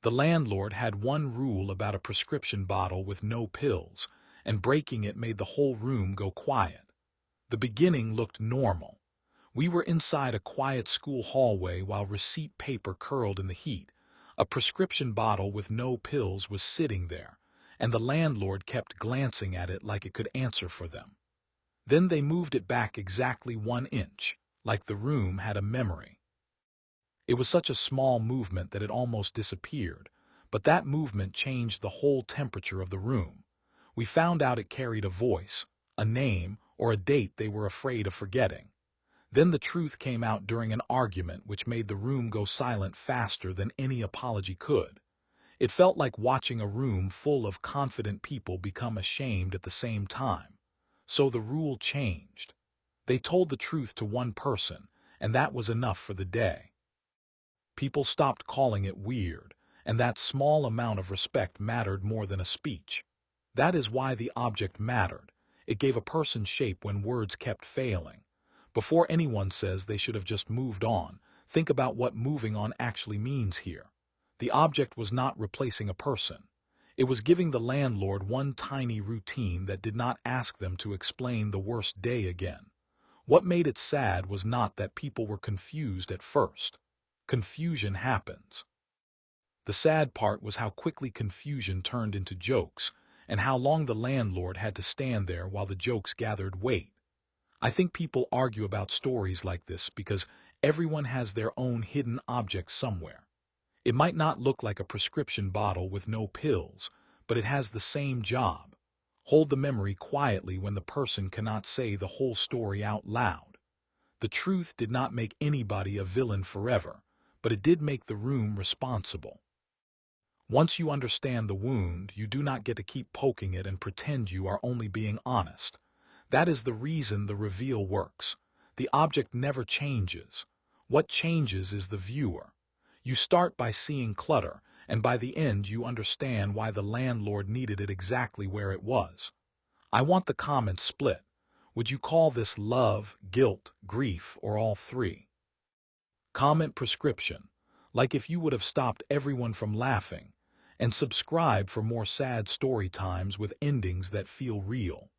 The landlord had one rule about a prescription bottle with no pills, and breaking it made the whole room go quiet. The beginning looked normal. We were inside a quiet school hallway while receipt paper curled in the heat. A prescription bottle with no pills was sitting there, and the landlord kept glancing at it like it could answer for them. Then they moved it back exactly 1 inch, like the room had a memory. It was such a small movement that it almost disappeared, but that movement changed the whole temperature of the room. We found out it carried a voice, a name, or a date they were afraid of forgetting. Then the truth came out during an argument which made the room go silent faster than any apology could. It felt like watching a room full of confident people become ashamed at the same time. So the rule changed. They told the truth to one person, and that was enough for the day. People stopped calling it weird, and that small amount of respect mattered more than a speech. That is why the object mattered. It gave a person shape when words kept failing. Before anyone says they should have just moved on, think about what moving on actually means here. The object was not replacing a person. It was giving the landlord one tiny routine that did not ask them to explain the worst day again. What made it sad was not that people were confused at first. Confusion happens. The sad part was how quickly confusion turned into jokes, and how long the landlord had to stand there while the jokes gathered weight. I think people argue about stories like this because everyone has their own hidden object somewhere. It might not look like a prescription bottle with no pills, but it has the same job. Hold the memory quietly when the person cannot say the whole story out loud. The truth did not make anybody a villain forever, but it did make the room responsible. Once you understand the wound, you do not get to keep poking it and pretend you are only being honest. That is the reason the reveal works. The object never changes. What changes is the viewer. You start by seeing clutter, and by the end you understand why the landlord needed it exactly where it was. I want the comments split. Would you call this love, guilt, grief, or all three? Comment prescription, like if you would have stopped everyone from laughing, and subscribe for more sad story times with endings that feel real.